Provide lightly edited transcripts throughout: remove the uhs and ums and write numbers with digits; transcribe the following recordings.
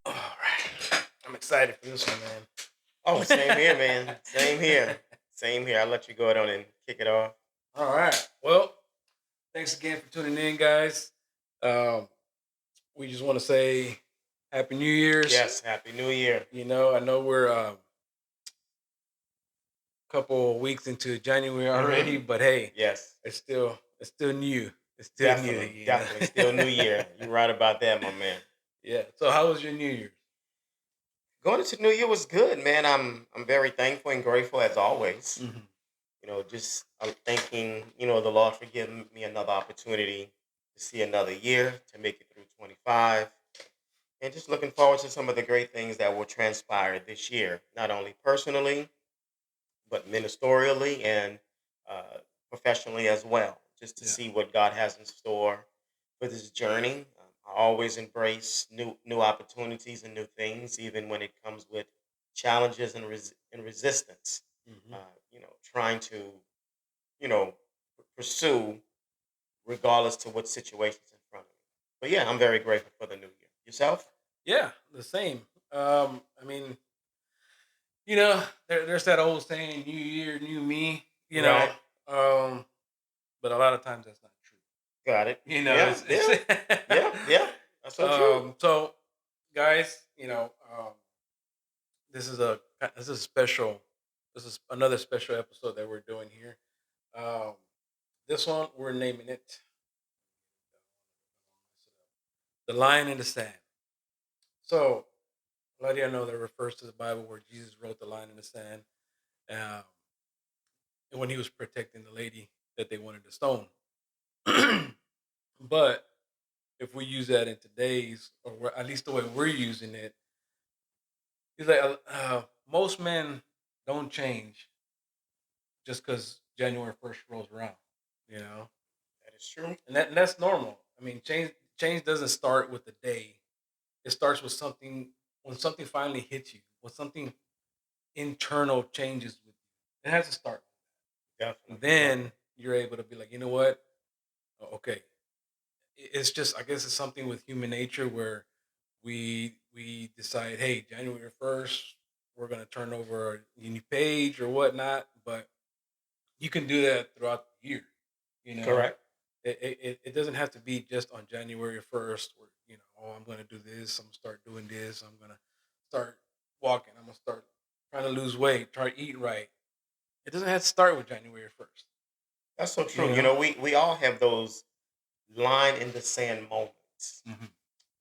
All right. I'm excited for this one, Oh, same here, man. man. Same here. Same here. I'll let you go ahead on and kick it off. All right. Well, thanks again for tuning in, guys. Um, we just want to say Happy New Year's. Yes, Happy New Year. I know we're a couple of weeks into January already, Hmm. but hey, Yes, it's still new. It's still new, definitely. Definitely. Still New Year. You're right about that, my man. Yeah. So how was your New Year's? Going into New Year was good, man. I'm very thankful and grateful as always. Hmm. Just I'm thanking, the Lord for giving me another opportunity to see another year, to make it through 25. And just looking forward to some of the great things that will transpire this year, not only personally, but ministerially and uh, professionally as well, just to Yeah. see what God has in store for this journey. I always embrace new opportunities and new things, even when it comes with challenges and resistance. Hmm. Trying to pursue regardless to what situation's in front of me. But yeah, I'm very grateful for the new year. Yourself? Yeah, the same. I mean, there's that old saying, "New year, new me." Right. Um, but a lot of times that's not true. Got it. Yeah, It's yeah, yeah, yeah. That's so true. so guys, this is special. This is another special episode that we're doing here. Um, this one we're naming it "The Line in the Sand." So a lot of you know that refers to the Bible where Jesus wrote the line in the sand, um, and when he was protecting the lady that they wanted to stone. But if we use that in today's, or at least the way we're using it, he's like, most men don't change just because January 1st rolls around, you know, That is true. and that's normal. I mean, change doesn't start with the day. It starts with something when something finally hits you, when something internal changes with you. It has to start, and Definitely, then definitely. you're able to be like, you know what? Okay, it's just I guess it's something with human nature where we decide, hey, January 1st, we're gonna turn over a new page or whatnot. But you can do that throughout the year. You know, Correct. it doesn't have to be just on January 1st where oh, I'm gonna do this. I'm gonna start doing this. I'm gonna start walking. I'm gonna start trying to lose weight. Try to eat right. It doesn't have to start with January 1st. That's so You true. know. We all have those line in the sand moments. Hmm.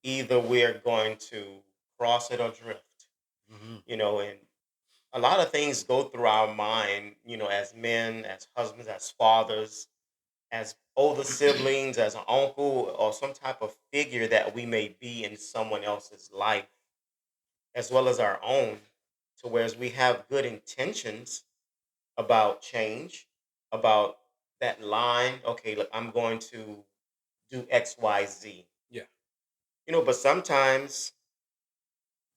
Either we're going to cross it or drift. Hmm. And a lot of things go through our mind, as men, as husbands, as fathers, as older siblings, as an uncle, or some type of figure that we may be in someone else's life, as well as our own, to whereas we have good intentions about change, about that line. Okay, look, I'm going to do X, Y, Z. Yeah. But sometimes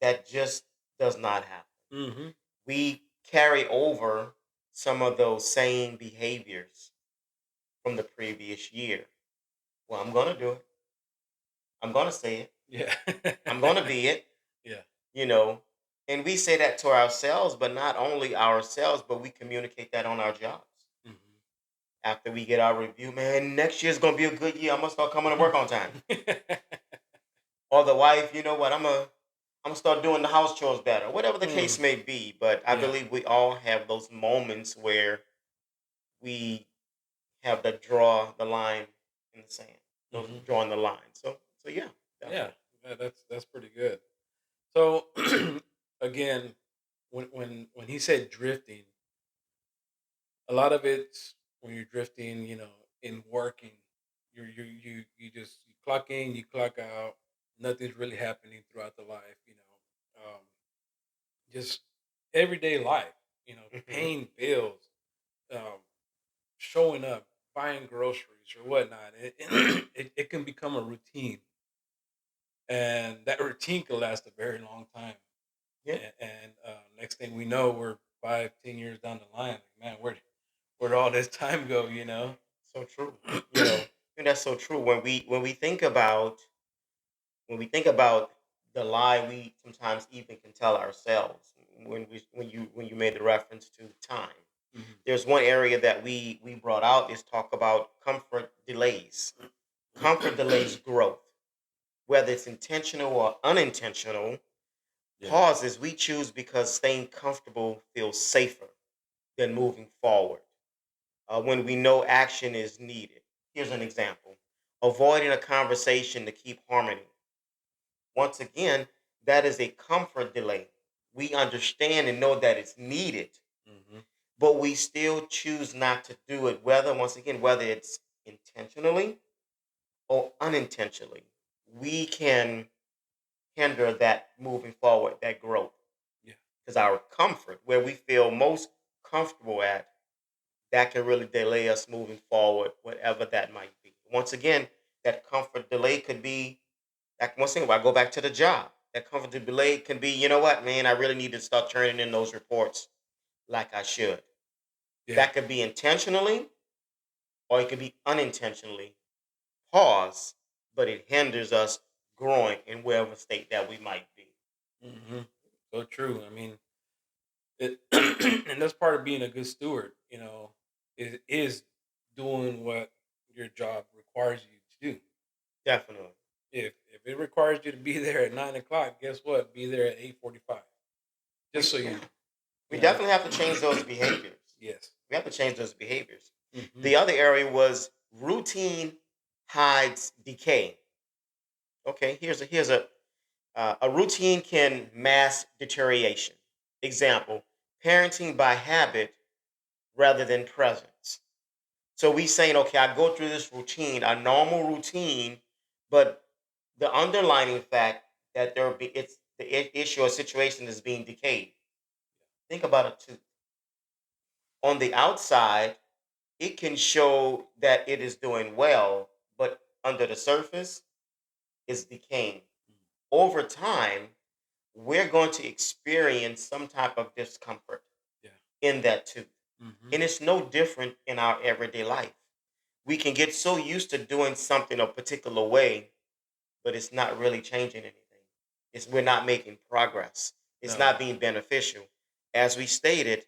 that just does not happen. Hmm. We carry over some of those same behaviors from the previous year. Well, I'm going to do it. I'm going to say it. Yeah. I'm going to be it, Yeah. you know. And we say that to ourselves, but not only ourselves, but we communicate that on our jobs. Mhm. After we get our review, man, next year's going to be a good year. I'm going to start coming to work on time. Or the wife, you know what, I'm gonna start doing the house chores better, whatever the case Mm, may be. But I yeah. believe we all have those moments where we have to draw the line in the sand. Those Mhm. drawing the line. So yeah, Yeah. definitely. Yeah, that's pretty good. So again, when he said drifting, a lot of it's when you're drifting, in working, you clock in, you clock out. Nothing's really happening throughout the life, just everyday life, Hmm. paying bills, um, showing up, buying groceries or whatnot. It can become a routine, and that routine can last a very long time. Yeah. And next thing we know, we're 5, 10 years down the line. Like, man, where where'd all this time go, you know? So true. You know, and that's so true. When we think about the lie we sometimes even can tell ourselves when you made the reference to time. Mhm. There's one area that we brought out is talk about comfort delays. Comfort delays growth, whether it's intentional or unintentional. Yeah, Pauses we choose because staying comfortable feels safer than moving forward when we know action is needed. Here's an example: avoiding a conversation to keep harmony. Once again, that is a comfort delay. We understand and know that it's needed, mhm, but we still choose not to do it, whether it's intentionally or unintentionally. We can hinder that moving forward, that growth, yeah, because our comfort, where we feel most comfortable at, that can really delay us moving forward, whatever that might be. Once again, that comfort delay could be, like, once again, I go back to the job. That comfort delay can be, you know what, man, I really need to start turning in those reports like I should. yeah, That could be intentionally or it could be unintentionally. Pause, but it hinders us growing in wherever state that we might be. mhm. So true. I mean, it and that's part of being a good steward, you know, is doing what your job requires you to do. Definitely. If it requires you to be there at 9 o'clock, guess what? Be there at 8:45. We Just so you know, we you know. definitely have to change those behaviors. Yes. We have to change those behaviors. Hmm. The other area was routine hides decay. Okay, here's a routine can mask deterioration. Example: parenting by habit rather than presence. So we saying, okay, I go through this routine, a normal routine, but the underlining fact that it's the issue or situation is being decayed. Think about it too. On the outside, it can show that it is doing well, but under the surface, it's decaying. Over time, we're going to experience some type of discomfort Yeah. in that too. Hmm. And it's no different in our everyday life. We can get so used to doing something a particular way, but it's not really changing anything. We're not making progress. It's No. not being beneficial. As we stated,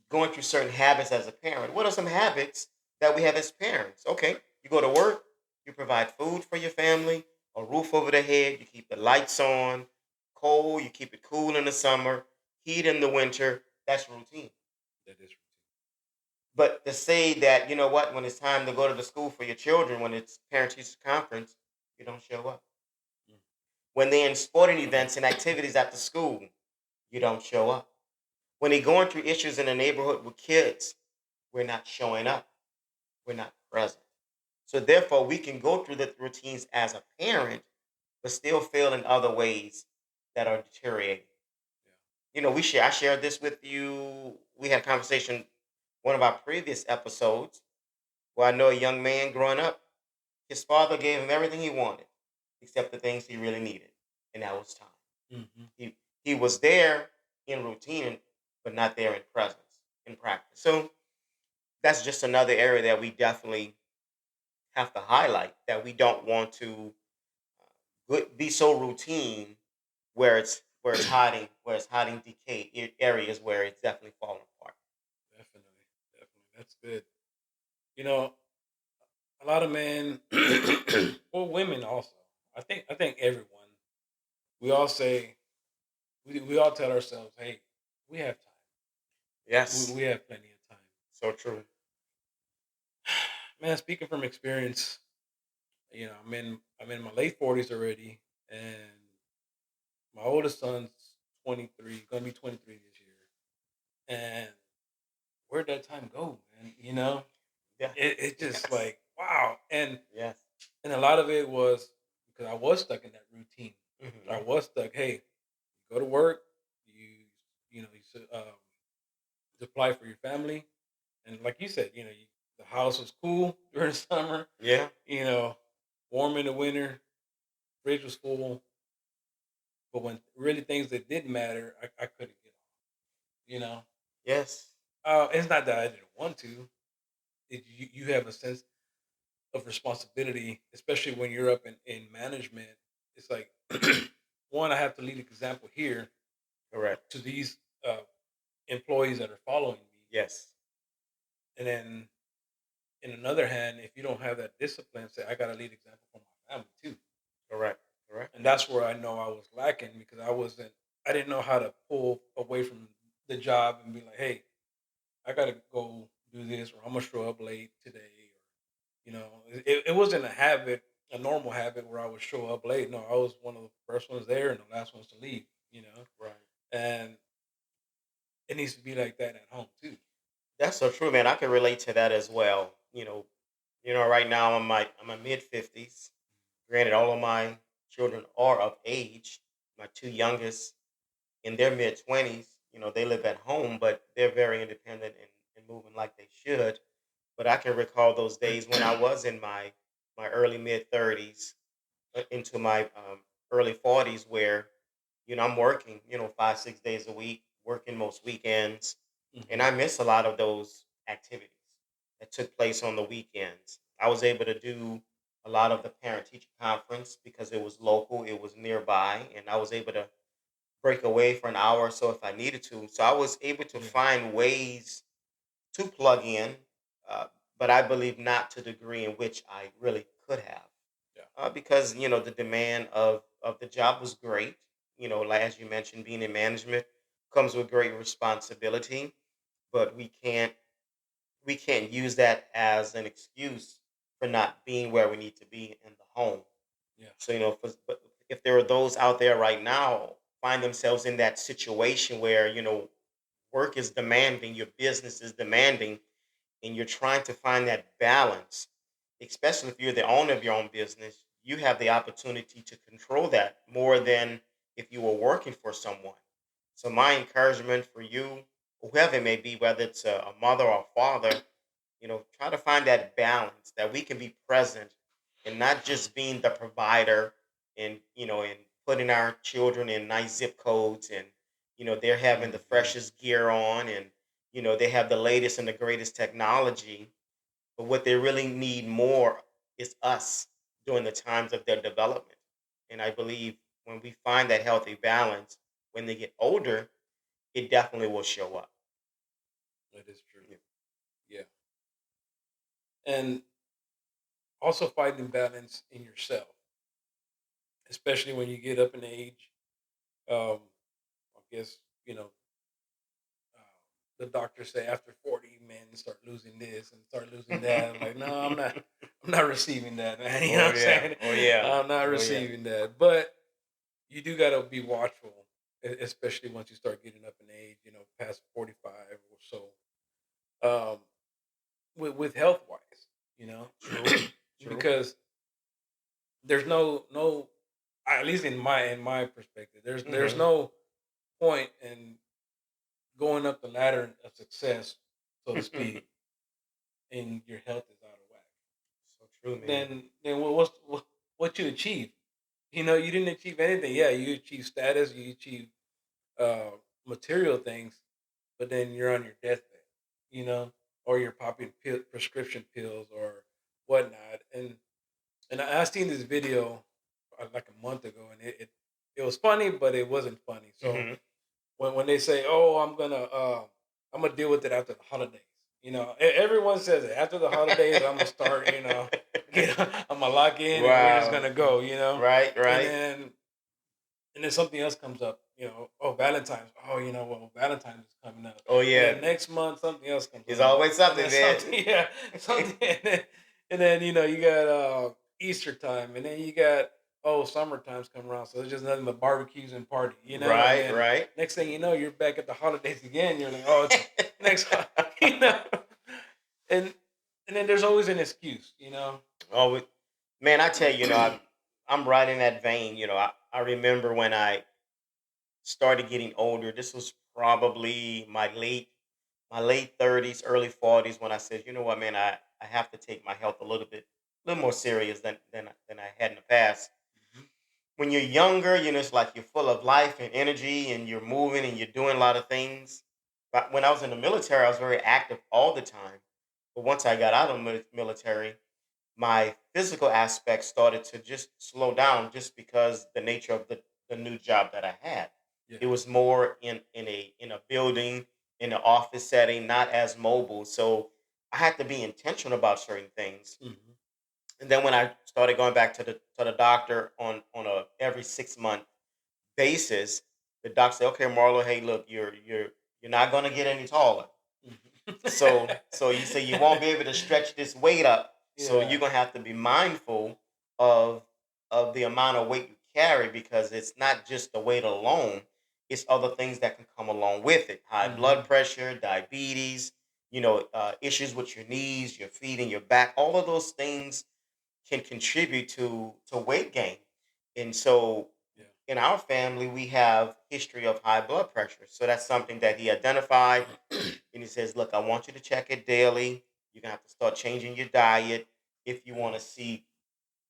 going through certain habits as a parent. What are some habits that we have as parents? Okay, you go to work, you provide food for your family, a roof over the head, you keep the lights on, cold, you keep it cool in the summer, heat in the winter. That's routine. That is But to say that, you know what, when it's time to go to the school for your children, when it's parent teacher conference, you don't show up. routine. When they're in sporting events and activities at the school, you don't show up. When they're going through issues in the neighborhood with kids, we're not showing up. We're not present. So therefore, we can go through the routines as a parent, but still fail in other ways that are deteriorating. Yeah. I shared this with you. We had a conversation one of our previous episodes where I know a young man growing up, his father gave him everything he wanted, except the things he really needed, and that was time. Yeah. Hmm. He was there in routine, but not there in presence, in practice. So that's just another area that we definitely have to highlight, that we don't want to be so routine where it's hiding decay areas where it's definitely falling apart. Definitely. Definitely. That's good. You know, a lot of men, well, women also. I think everyone. We all say we all tell ourselves, "Hey, we have time. We Yes, have plenty of time." so true. Man, speaking from experience, you know, I'm in my late 40s already, and my oldest son's 23, gonna be 23 this year. And where'd that time go, man? You know, Yeah. it just Yes. like wow. Yes. And a lot of it was because I was stuck in that routine. I Hmm. was stuck. Hey, you go to work, you you supply for your family, and like you said, the house was cool during the summer, Yeah. you know, warm in the winter, fridge was full. But when really things that didn't matter, I couldn't get off. You know, Yes. It's not that I didn't want to. You have a sense of responsibility, especially when you're up in management. It's like one, I have to lead example here Correct. to these employees that are following me, Yes. and then in another hand, if you don't have that discipline, say I got to lead example for my family too, Correct. Correct. and that's where I know I was lacking because I didn't know how to pull away from the job and be like, hey, I got to go do this, or I'm gonna show up late today, or it wasn't a habit, a normal habit where I would show up late. No, I was one of the first ones there and the last ones to leave. Right. And it needs to be like that at home too. That's so true, man. I can relate to that as well. Right now I'm in my mid 50s. Granted, all of my children are of age. My two youngest in their mid 20s. They live at home, but they're very independent and moving like they should. But I can recall those days when I was in my early mid 30s into my early 40s, where I'm working 5 6 days a week, working most weekends, and Hmm. I miss a lot of those activities that took place on the weekends. I was able to do a lot of the parent teacher conference because it was local, it was nearby, and I was able to break away for an hour or so if I needed to. So I was able to Yeah, find ways to plug in, uh, but I believe not to the degree in which I really could have, yeah, because the demand of the job was great. Like as you mentioned, being in management comes with great responsibility, but we can't use that as an excuse for not being where we need to be in the home. yeah. So but if there are those out there right now find themselves in that situation where work is demanding, your business is demanding, and you're trying to find that balance, especially if you're the owner of your own business, you have the opportunity to control that more than if you were working for someone. So, my encouragement for you, whoever it may be, whether it's a mother or a father, try to find that balance that we can be present and not just being the provider and putting our children in nice zip codes and they're having the Hmm. freshest gear on and they have the latest and the greatest technology, but what they really need more is us during the times of their development. And I believe when we find that healthy balance when they get older, it definitely will show up. That is true. Yeah. Yeah, and also finding balance in yourself, especially when you get up in age. Um, I guess uh, the doctors say after 40, men start losing this and start losing that. I'm like, no, I'm not. I'm not receiving that, man. You know Oh what I'm yeah. saying? Oh yeah. I'm not Oh yeah. receiving that. But you do got to be watchful, especially once you start getting up in age. Past 45 or so. Um, with health wise, you know, True. True. because there's no, at least in my perspective, there's Hmm. no point in going up the ladder of success, so to speak, and your health is out of whack. So true, man. Then what you achieve? You didn't achieve anything. Yeah, you achieve status, you achieve uh, material things, but then you're on your deathbed, you know, or you're popping prescription pills or whatnot. And I seen this video like a month ago, and it was funny, but it wasn't funny. So Hmm. when they say, "Oh, I'm gonna deal with it after the holidays," everyone says it after the holidays. I'm gonna start, I'm gonna lock in, and we're just Wow. gonna go, Right. and Right. then something else comes up, oh, Valentine's. Oh, well, Valentine's is coming up. Oh And yeah. then next month something else comes There's up. always And something, then man. something, yeah, something, and then you got Easter time, and then you got, oh, summertime's coming around. So it's just nothing but barbecues and party, and Right. then Right. next thing you know, you're back at the holidays again. You're like, oh, it's next you know. And and then there's always an excuse. Oh, man, I tell you, I'm right in that vein. I remember when I started getting older. This was probably my late 30s, early 40s when I said, you know what, man, I have to take my health a little more serious than I had in the past. Mhm. When you're younger, it's like you're full of life and energy and you're moving and you're doing a lot of things. But when I was in the military, I was very active all the time. But once I got out of the military, my physical aspects started to just slow down just because the nature of the new job that I had. Yeah. It was more in a building, in an office setting, not as mobile. So I had to be intentional about certain things. Mhm. And then when I started going back to the doctor on a every 6 month basis, the doctor said, "Okay, Marlo, hey, look, you're not gonna get any taller. Mhm. So you say you won't be able to stretch this weight up. So Yeah. you're gonna have to be mindful of of the amount of weight you carry because it's not just the weight alone, it's other things that can come along with it. High blood Mhm. pressure, diabetes, issues with your knees, your feet, and your back. All of those things can contribute to weight gain. And so Yeah. in our family, we have history of high blood pressure. So that's something that he identified and he says, "Look, I want you to check it daily. You're gonna have to start changing your diet if you want Yeah. to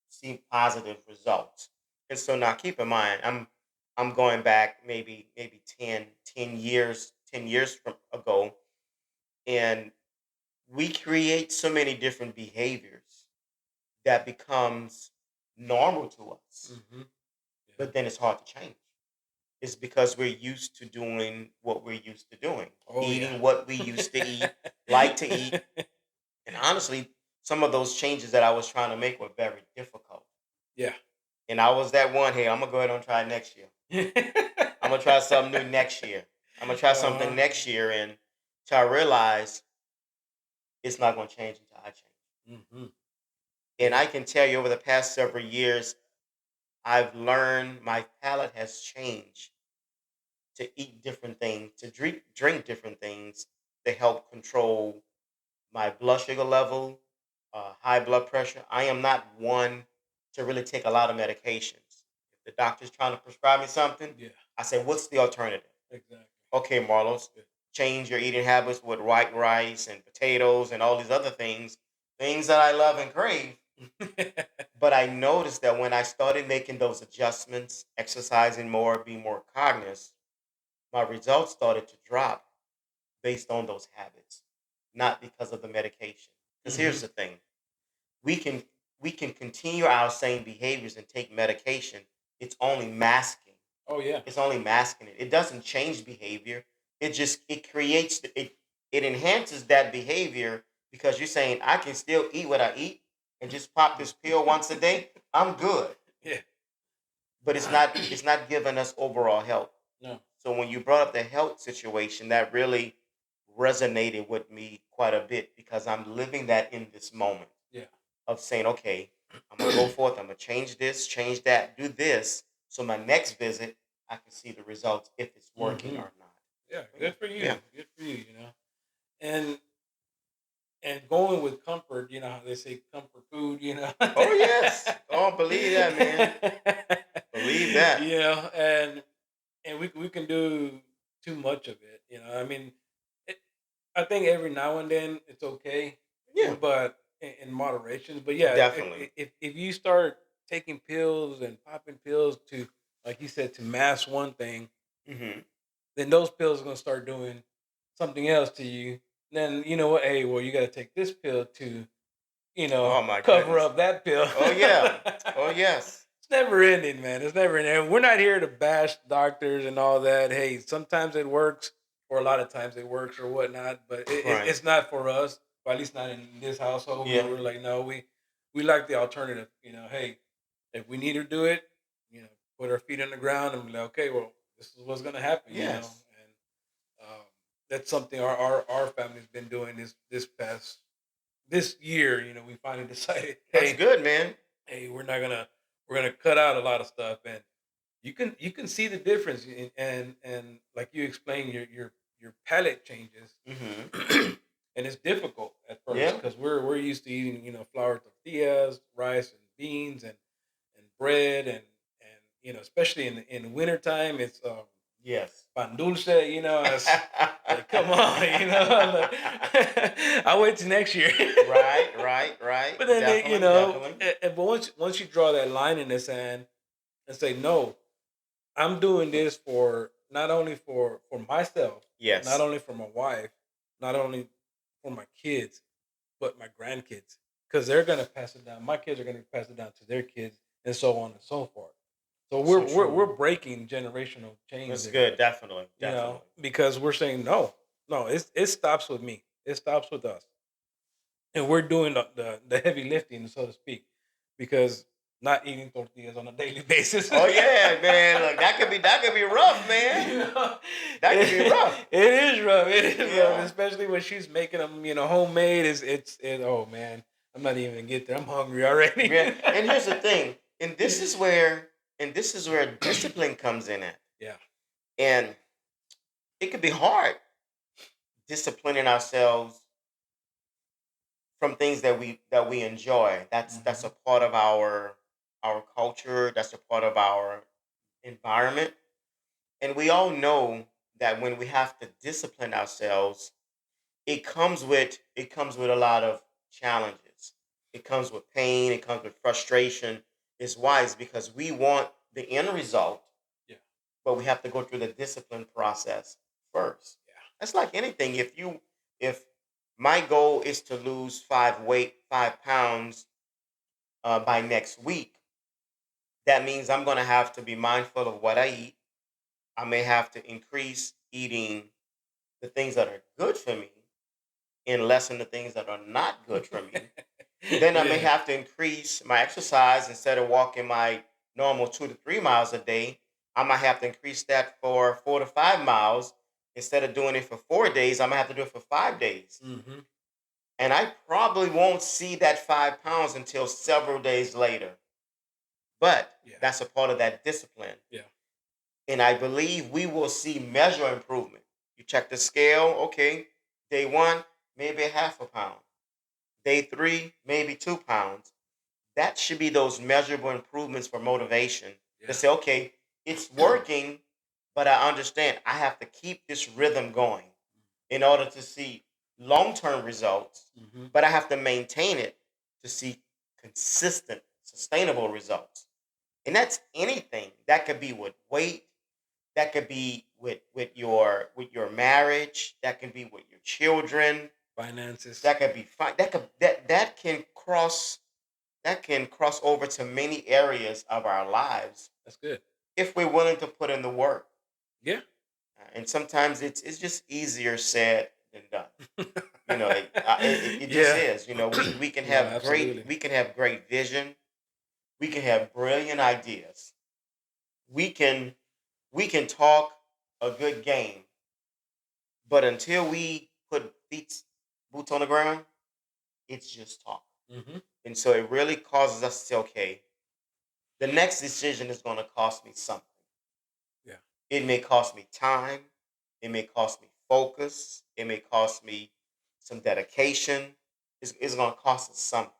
see positive results." And so now keep in mind, I'm going back maybe 10 years from ago, and we create so many different behaviors that becomes normal to us, Mhm. Yeah. but then it's hard to change. It's because we're used to doing what we're used to doing, Oh, yeah. eating what we used to eat, like to eat. And honestly, some of those changes that I was trying to make were very difficult. Yeah. And I was that one, hey, I'm gonna go ahead and try next year. I'm gonna try something new next year. I'm gonna try something Uh-huh. next year. And so I realized it's not gonna change until I change. Mhm. And Yeah. I can tell you over the past several years, I've learned my palate has changed to eat different things, to drink different things to help control my blood sugar level, high blood pressure. I am not one to really take a lot of medications. If the doctor's trying to prescribe me something, Yeah. I say, "What's the alternative?" Exactly. Okay, That's Marlos, good. change your eating habits with white rice and potatoes and all these other things that I love and crave. But I noticed that when I started making those adjustments, exercising more, being more cognizant, my results started to drop based on those habits, not because of the medication. Because here's Mhm. the thing: we can we can continue our same behaviors and take medication. It's only masking. Oh, yeah. It's only masking it. It doesn't change behavior. It creates it enhances that behavior because you're saying I can still eat what I eat and just pop this pill once a day. I'm good, Yeah. but it's not giving us overall health. No. So when you brought up the health situation, that really resonated with me quite a bit because I'm living that in this moment Yeah. of saying, okay, I'm gonna go forth, I'm gonna change this, change that, do this. So my next visit, I can see the results if it's working Mhm. or not. Yeah, So yeah, good for yeah. you. Good for you, And going with comfort, how they say comfort food, Oh yes. Oh, believe that, man. Believe that. and we can do too much of it, I mean, it, I think every now and then it's okay, Yeah, but in moderation. But yeah, definitely. if you start taking pills and popping pills to, like you said, to mask one thing, Hmm. then those pills are gonna start doing something else to you. Then you know what? Hey, well, you got to take this pill to, Oh my cover goodness. up that pill. Oh yeah. Oh yes. It's never ending, man. It's never ending. And we're not here to bash doctors and all that. Hey, sometimes it works, or a lot of times it works, or whatnot. But Right. it's not for us, or at least not in this household. Yeah. We're like, no, we like the alternative. Hey, if we need to do it, put our feet on the ground and be like, okay, well, this is what's gonna happen. Yes. And that's something our family's been doing this year. We finally decided, That's hey, good, man. we're gonna cut out a lot of stuff, and you can see the difference, and like you explained, your palate changes, Hmm. and it's difficult at first Yeah. because we're used to eating, flour tortillas, rice and beans, and bread, and especially in the wintertime, it's Yes. pan dulce, it's like, come on, like, I'll wait till next year. Right, right, right. But then Definitely, definitely. but once you draw that line in the sand and say, no, I'm doing this for not only for myself, not Yes. only for my wife, not only for my kids, but my grandkids, because they're gonna pass it down. My kids are gonna pass it down to their kids, and so on and so forth. So So we're true. breaking generational chains That's there, good. Definitely. Definitely. because we're saying no, no, it stops with me. It stops with us, and we're doing the heavy lifting, so to speak, because not eating tortillas on a daily basis. Oh yeah, man. Look, that could be rough, man. You know, That could be rough. it is rough. It is rough, Yeah. especially when she's making them, homemade. Oh man, I'm not even gonna get there. I'm hungry already. Yeah. And here's the thing. And this is where discipline comes in at. Yeah. And it could be hard disciplining ourselves from things that we enjoy. That's a Hmm. part of our culture. That's a part of our environment. And we all know that when we have to discipline ourselves, it comes with a lot of challenges. It comes with pain, it comes with frustration. It's wise because we want the end result, Yeah. but we have to go through the discipline process first. Yeah. That's like anything. If my goal is to lose 5 pounds by next week, that means I'm going to have to be mindful of what I eat. I may have to increase eating the things that are good for me and lessen the things that are not good for me. Then I may Yeah. have to increase my exercise. Instead of walking my normal 2 to 3 miles a day, I might have to increase that for 4 to 5 miles. Instead of doing it for 4 days, I'm gonna have to do it for 5 days. Hmm. And I probably won't see that 5 pounds until several days later. But Yeah. that's a part of that discipline. Yeah. And I believe we will see measure improvement. You check the scale, okay, day one, maybe a half a pound. Day three, maybe 2 pounds. That should be those measurable improvements for motivation to Yeah. say, okay, it's working, but I understand I have to keep this rhythm going in order to see long term results, Hmm. but I have to maintain it to see consistent, sustainable results. And that's anything. That could be with weight, that could be with your marriage, that can be with your children, Finances. that could be fine. That can cross over to many areas of our lives That's good. if we're willing to put in the work. Yeah. And sometimes it's just easier said than done. It just Yeah. is. We can No, have great absolutely. we can have great vision. We can have brilliant ideas. We can we can talk a good game, but until we put boots on the ground, it's just talk. Hmm. And so it really causes us to say, okay, the next decision is going to cost me something. Yeah. It may cost me time. It may cost me focus. It may cost me some dedication. It's going to cost us something.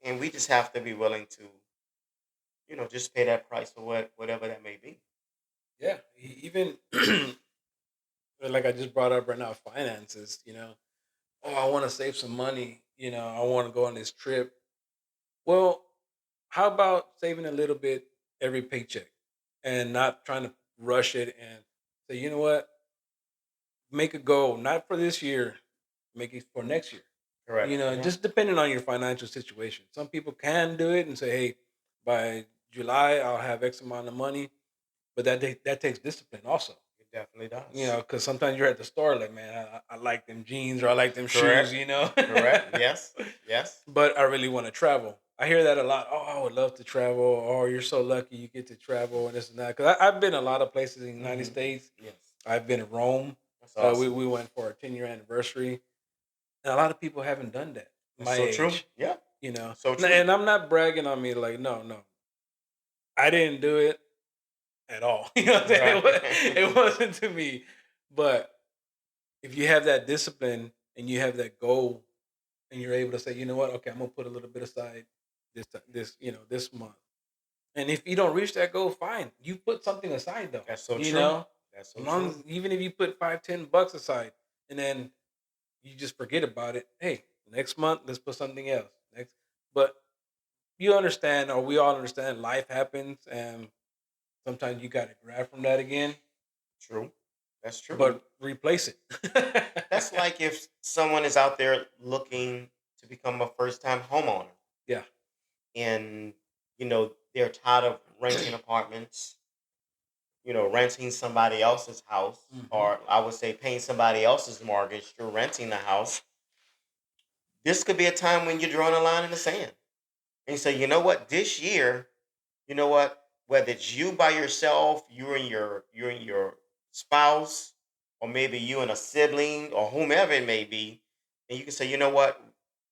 And we just have to be willing to, just pay that price for whatever that may be. Yeah. Even like I just brought up right now, finances. Oh, I want to save some money. I want to go on this trip. Well, how about saving a little bit every paycheck and not trying to rush it and say, you know what, make a goal, not for this year, make it for next year. Correct. Hmm. Just depending on your financial situation. Some people can do it and say, hey, by July, I'll have X amount of money, but that takes discipline also. It definitely does. Because sometimes you're at the store like, man, I like them jeans or I like them shoes, Correct. Correct. Yes. Yes. but I really want to travel. I hear that a lot. Oh, I would love to travel. Oh, you're so lucky you get to travel and this and that. Because I've been a lot of places in the United Hmm. States. Yes. I've been in Rome. That's We awesome. we went for our 10-year anniversary, and a lot of people haven't done that. That's My so true. age, Yeah. you know. So true. And I'm not bragging on me. Like, no, no, I didn't do it at all. You know what I'm saying? Right. It wasn't to me. But if you have that discipline and you have that goal, and you're able to say, you know what, okay, I'm gonna put a little bit aside this month. And if you don't reach that goal, fine. You put something aside though. That's so You true. know, That's as so long true. as even if you put 5, $10 aside, and then you just forget about it. Hey, next month let's put something else. But you understand, or we all understand, life happens, and sometimes you got to grab from that again. True. That's true. but replace That's it. like if someone is out there looking to become a first time homeowner Yeah. and they're tired of renting apartments, renting somebody else's house, Hmm. or I would say paying somebody else's mortgage through renting the house. This could be a time when you're drawing a line in the sand and say, you know what, this year, you know what, whether it's you by yourself, you and your spouse, or maybe you and a sibling or whomever it may be, and you can say, you know what,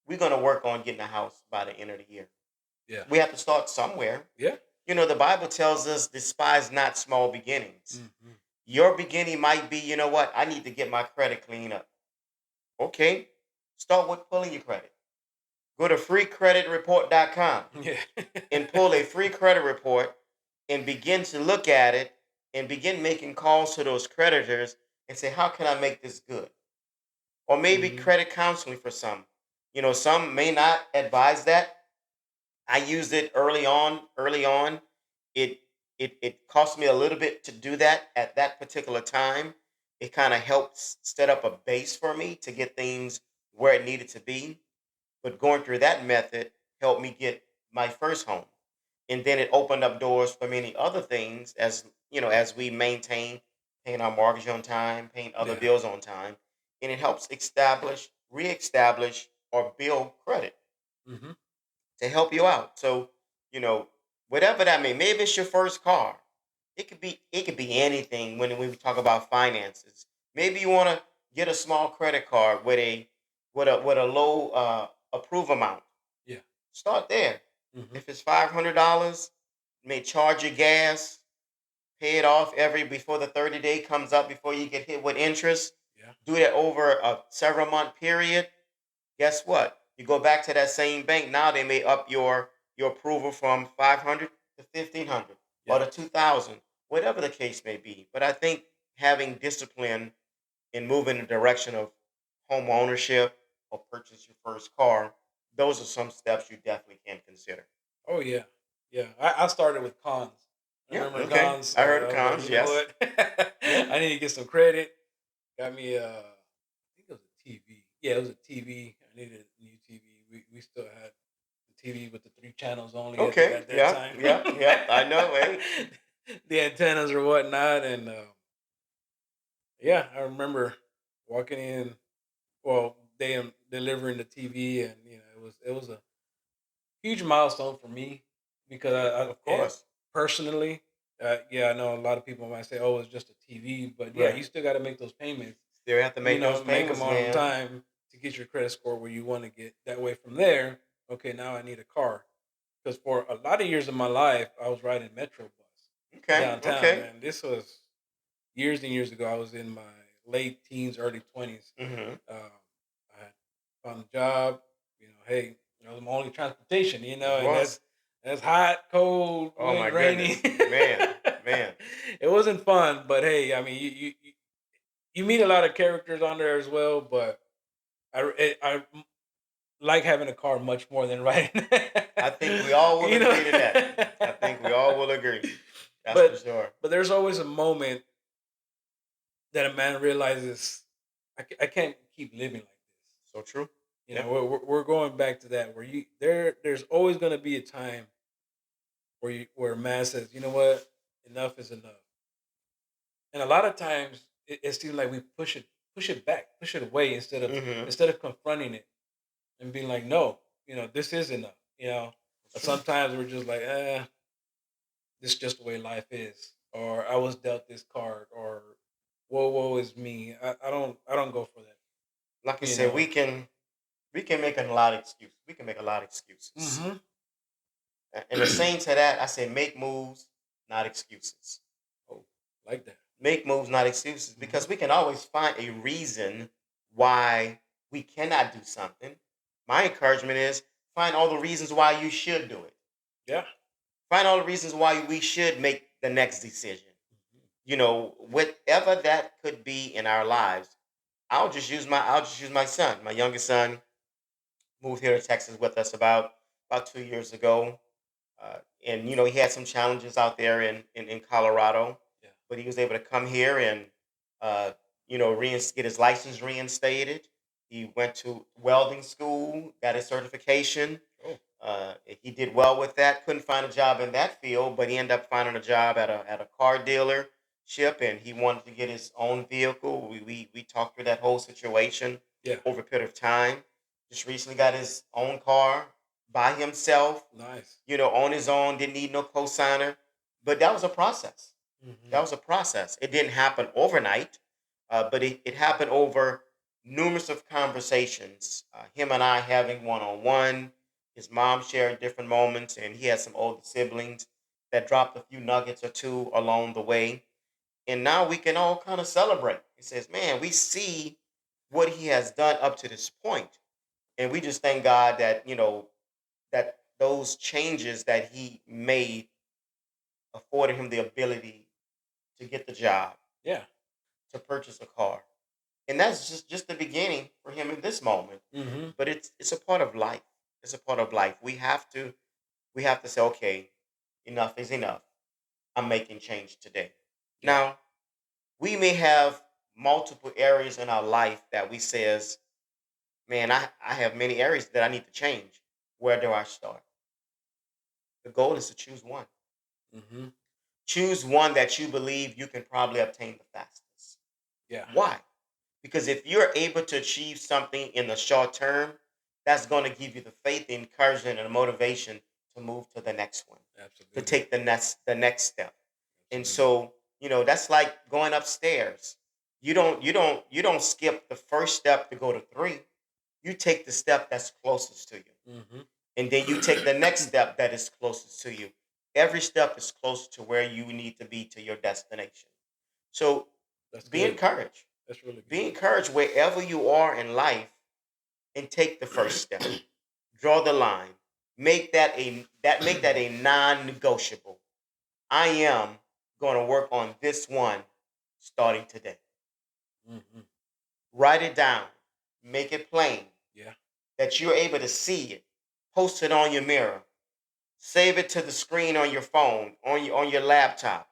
we're going to work on getting a house by the end of the year. Yeah. We have to start somewhere. Yeah. The Bible tells us despise not small beginnings. Hmm. Your beginning might be, you know what, I need to get my credit cleaned up. Okay, start with pulling your credit. Go to freecreditreport.com Yeah. and pull a free credit report and begin to look at it and begin making calls to those creditors and say, how can I make this good? Or maybe Hmm. credit counseling for some. Some may not advise that. I used it early on. Early on, it it cost me a little bit to do that at that particular time. It kind of helped set up a base for me to get things where it needed to be. But going through that method helped me get my first home, and then it opened up doors for many other things as we maintain paying our mortgage on time, paying other Yeah. bills on time, and it helps reestablish, or build credit Hmm. to help you out. So, you know, whatever that may, maybe it's your first car. It could be anything when we talk about finances. Maybe you want to get a small credit card with a low approve amount. Yeah. Start there. Hmm. If it's $500, may charge your gas, pay it off every before the 30-day comes up before you get hit with interest. Yeah. Do that over a several month period. Guess what? You go back to that same bank. Now they may up your approval from 500 to 1,500 or Yeah. to 2,000, whatever the case may be. But I think having discipline in moving in the direction of home ownership or purchase your first car, those are some steps you definitely can consider. Oh yeah. Yeah. I started with cons. I Yeah. remember Okay. cons. I heard the I was like, cons. you know Yes. what? Yeah. I need to get some credit. Got me I think it was a TV. Yeah, it was a TV. I needed a new TV. We still had the TV with the three channels only Okay. at that Yeah. time. Yeah. Yeah. I know. Hey. The antennas or whatnot, and yeah, I remember walking in. Well, they delivering the TV, and it was a huge milestone for me because Of and course. personally, yeah, I know a lot of people might say, "Oh, it's just a TV," but yeah, you Right. still got to make those payments. Still have to make those Make them payments, on man. time to get your credit score where you want to get. That way, from there, okay, now I need a car because for a lot of years of my life, I was riding Metro bus Okay. downtown, Okay. and this was years and years ago. I was in my late teens, early 20s. Hmm. I had found a job. Hey, my only transportation. It And was. that's hot, cold, Oh my rainy. goodness, man, man. It wasn't fun, but hey, I mean, you meet a lot of characters on there as well. But I like having a car much more than riding. I think we all will you know. agree to that. I think we all will agree. That's for but sure. but there's always a moment that a man realizes I can't keep living like this. So true. Yeah. We're going back to that where there's always going to be a time where a man says, you know what, enough is enough, and a lot of times it seems like we push it back, push it away Hmm. instead of confronting it and being like, no, this is enough. It's But true. sometimes we're just like, this is just the way life is, or I was dealt this card, or whoa is me. I don't go for that. Like I You said, know. we can make a lot of excuses. We can make a lot of excuses. Hmm. And the same to that, I say make moves, not excuses. Oh, like that. Make moves, not excuses, Hmm. because we can always find a reason why we cannot do something. My encouragement is find all the reasons why you should do it. Yeah. Find all the reasons why we should make the next decision. Mhm. Whatever that could be in our lives. I'll just use my son. My youngest son moved here to Texas with us about 2 years ago. And he had some challenges out there in Colorado, Yeah. but he was able to come here, and uh, get his license reinstated. He went to welding school, got his certification. Oh, He did well with that. Couldn't find a job in that field, but he ended up finding a job at a car dealership, and he wanted to get his own vehicle. We talked through that whole situation yeah. over a period of time. Just recently got his own car by himself, Nice. on his own. Didn't need no cosigner, but that was a process. Hmm. That was a process. It didn't happen overnight, but it happened over numerous of conversations. Him and I having one on one. His mom shared different moments, and he had some older siblings that dropped a few nuggets or two along the way. And now we can all kind of celebrate. He says, "Man, we see what he has done up to this point, and we just thank God that that those changes that he made afforded him the ability to get the job, Yeah. to purchase a car." And that's just the beginning for him in this moment. Hmm. But it's a part of life. It's a part of life. We have to say, okay, enough is enough. I'm making change today. Yeah. Now, we may have multiple areas in our life that we says, man, I have many areas that I need to change. Where do I start? The goal is to choose one. Hmm. Choose one that you believe you can probably obtain the fastest. Yeah. Why? Because if you're able to achieve something in the short term, that's going to give you the faith, the encouragement, and the motivation to move to the next one, to Absolutely. take the next step. And Absolutely. so, that's like going upstairs. You don't skip the first step to go to three. You take the step that's closest to you. Hmm. And then you take the next step that is closest to you. Every step is close to where you need to be to your destination. So That's be good. encouraged. That's really Be good. encouraged wherever you are in life and take the first step. Draw the line. Make that a non-negotiable. I am going to work on this one starting today. Hmm. Write it down. Make it plain Yeah. that you're able to see it. Post it on your mirror. Save it to the screen on your phone, on your laptop.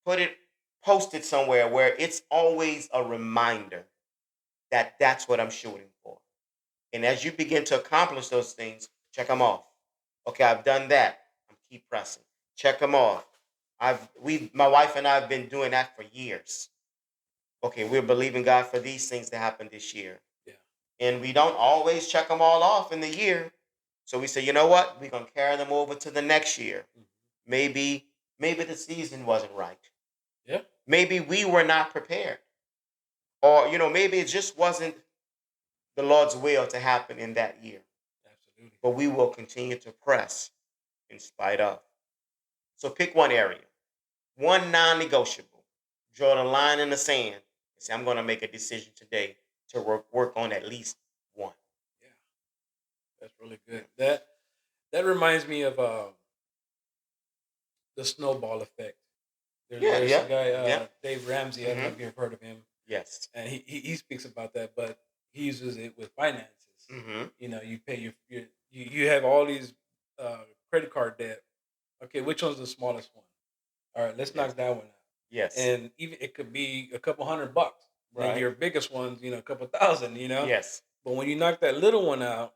Put it Post it somewhere where it's always a reminder that that's what I'm shooting for. And as you begin to accomplish those things, check them off. Okay, I've done that. I'm keep pressing. Check them off. My wife and I have been doing that for years. Okay, we're believing God for these things to happen this year. Yeah. And we don't always check them all off in the year. So we say, you know what? We're gonna carry them over to the next year. Mhm. Maybe the season wasn't right. Yeah. Maybe we were not prepared. Or, maybe it just wasn't the Lord's will to happen in that year. Absolutely. But we will continue to press in spite of. So pick one area, one non-negotiable. Draw the line in the sand and say, I'm going to make a decision today to work on at least one. Yeah. That's really Yeah. good. That reminds me of the snowball effect. Yeah. There's a Yeah. guy, Yeah. Dave Ramsey. I don't know Mm-hmm. if you've heard of him, Yes. and he speaks about that, but he uses it with finances. Mm-hmm. You pay you have all these uh, credit card debt. Okay, which one's the smallest one? All right, let's Yes. knock that one out. Yes. And even it could be a couple $100. Then Right. your biggest one's a couple thousand. Yes. But when you knock that little one out,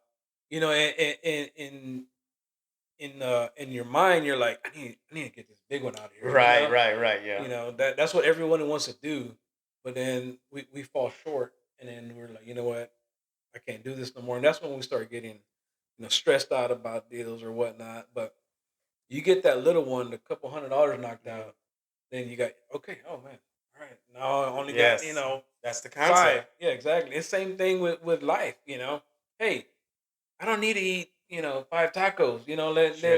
in your mind, you're like, I need to get this big one out of here. Right. Right. Right. Yeah. That's what everyone wants to do, but then we fall short, and then we're like, you know what, I can't do this no more, and that's when we start getting stressed out about deals or whatnot. But you get that little one, a couple $100 knocked Mhm. out, then you got, okay, oh man, all right, now I only got Yes. That's the concept. five. Yeah, exactly. It's same thing with life. Hey, I don't need to eat, five tacos, Sure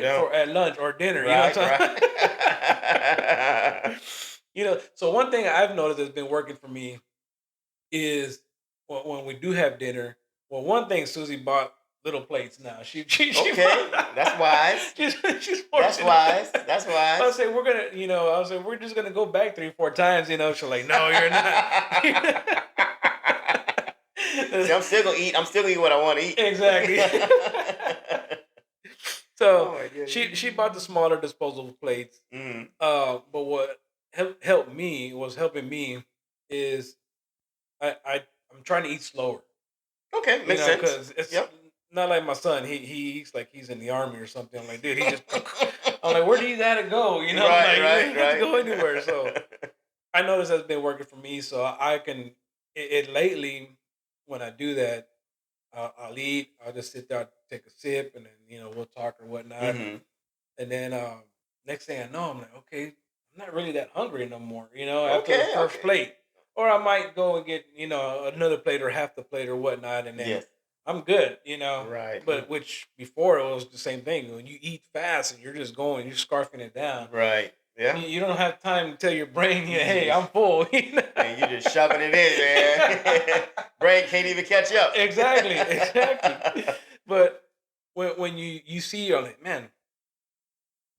don't. for at lunch or dinner. You know what Right. I'm Right. saying? So one thing I've noticed that's been working for me is when we do have dinner. Well, one thing Susie bought little plates now. She Okay. That's wise. she's That's fortunate. wise. That's I wise. say we're gonna, I say we're just gonna go back 3, 4 times. She's like, no, you're not. See, I'm still gonna eat what I want to eat. Exactly. So Oh my goodness. she bought the smaller disposable plates. Mm. But what helped me was helping me. is I'm trying to eat slower, Okay, makes sense. because it's Yep. not like my son. He eats like he's in the army or something. I'm like, dude, he just. I'm like, where do you gotta go? Right, Like you right, ain't have to right. go anywhere. So I noticed that's been working for me. So I can it lately when I do that, I'll eat. I'll just sit there, take a sip, and then we'll talk or whatnot. Mhm. And then next thing I know, I'm like, okay, I'm not really that hungry no more. After the Okay, first okay. plate, or I might go and get another plate or half the plate or whatnot, and then Yes. I'm good. Right. But which before it was the same thing. When you eat fast and you're just going, you're scarfing it down. Right. Yeah. You don't have time to tell your brain, You hey, just I'm full. man, you just shoving it in, man. Brain can't even catch up. Exactly, exactly. But when you see, you're like, man,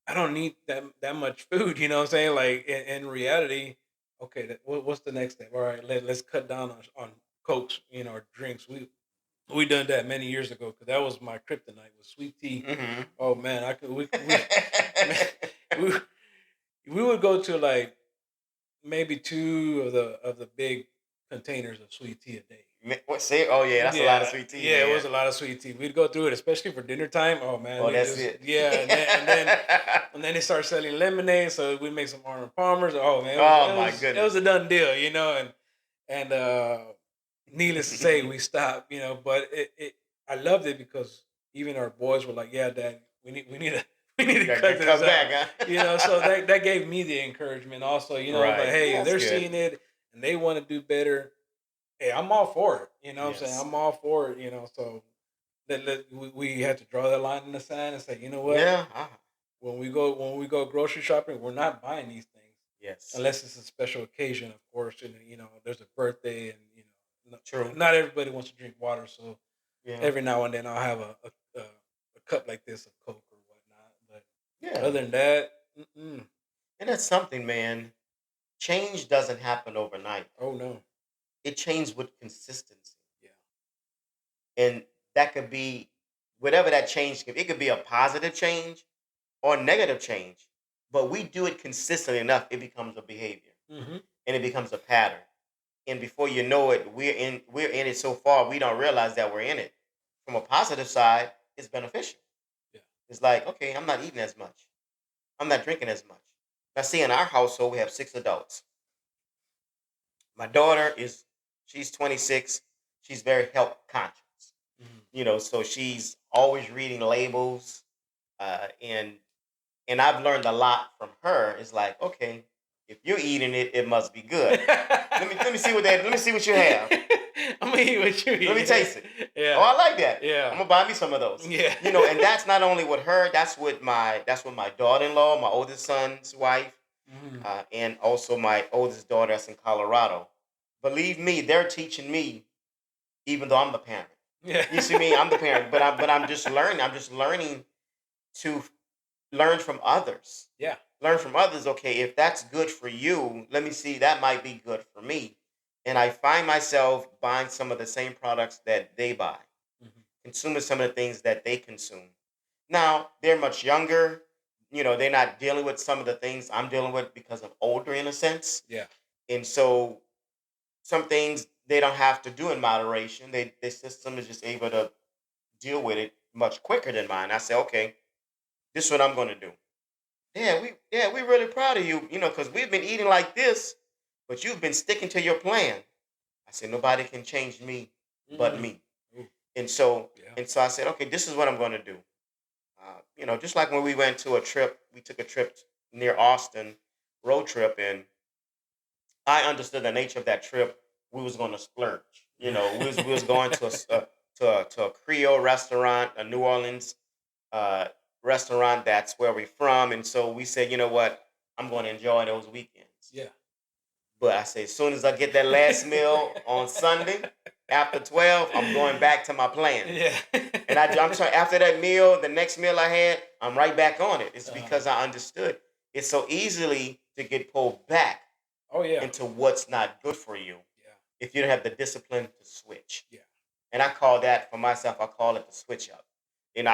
I don't need that much food. You know what I'm saying? Like in reality, okay, what's the next step? All right, let's cut down on cokes, or drinks. We done that many years ago because that was my kryptonite was sweet tea. Mhm. Oh man, I could man, we we would go to like maybe two of the big containers of sweet tea a day. What say? Oh yeah, that's a lot of Yeah, sweet tea, yeah, it man. was a lot of sweet tea. We'd go through it, especially for dinner time. Oh man, Oh, we that's just it. yeah, and then they start selling lemonade, so we make some Arnold Palmers. Oh man, Oh my it was goodness. a done deal, and needless to say, we stopped, but it I loved it because even our boys were like, "Yeah, Dad, we need to we need to cut Got this cut out," back, So huh? that gave me the encouragement also, but Right. hey, if That's they're good. seeing it and they want to do better, hey, I'm all for it. You know what I'm saying? Yes. I'm all for it. So we had to draw that line in the sand and say, you know what? Yeah. When we go grocery shopping, we're not buying these things Yes. unless it's a special occasion, of course. And there's a birthday, and True. not everybody wants to drink water. So Yeah. every now and then I'll have a cup like this of Coke or whatnot. But Yeah. other than that, mm-mm. And that's something, man. Change doesn't happen overnight. Oh no, It changes with consistency. yeah, And that could be whatever that change could, it could be a positive change or negative change. But we do it consistently enough, it becomes a behavior hmm, and it becomes a pattern. And before you know it, we're in it so far we don't realize that we're in it. From a positive side, it's beneficial. yeah, It's like, okay, I'm not eating as much. I'm not drinking as much. Now, see, in our household, we have 6 adults. My daughter she's 26. She's very health conscious. hmm, So she's always reading labels, and I've learned a lot from her. It's like, okay, if you're eating it, it must be good. Let me see what that. Let me see what you have. I'm gonna eat what you Let me eat. taste it. Oh, Yeah, I like that. I'm yeah, gonna buy me some of those. yeah. And that's not only with her. That's with my daughter-in-law, my oldest son's wife, Mhm. and also my oldest daughter that's in Colorado. Believe me, they're teaching me, even though I'm the parent. Yeah. You see me, I'm the parent, but I'm just learning. I'm just learning to learn from others. Yeah. Learn from others. Okay, if that's good for you, let me see. That might be good for me. And I find myself buying some of the same products that they buy, Mhm. consuming some of the things that they consume. Now, they're much younger. They're not dealing with some of the things I'm dealing with because I'm older in a sense. Yeah. And so some things they don't have to do in moderation. Their system is just able to deal with it much quicker than mine. I say, okay, this is what I'm going to do. Yeah, we really proud of you, because we've been eating like this, but you've been sticking to your plan. I said, nobody can change me but Mm. me. Ooh, And so yeah. and so I said, okay, this is what I'm going to do. Just like when we took a trip near Austin, road trip, and I understood the nature of that trip. We was going to splurge. We was going to a Creole restaurant, a New Orleans uh, restaurant. That's where we're from, and so we said, you know what, I'm going to enjoy those weekends. Yeah. But I say, as soon as I get that last meal on Sunday after 12, I'm going back to my plan. Yeah. And I'm trying after that meal, the next meal I had, I'm right back on it. It's Uh-huh. because I understood. It's so easily to get pulled back Oh yeah. into what's not good for you Yeah. if you don't have the discipline to switch. Yeah. And I call that for myself, I call it the switch up. And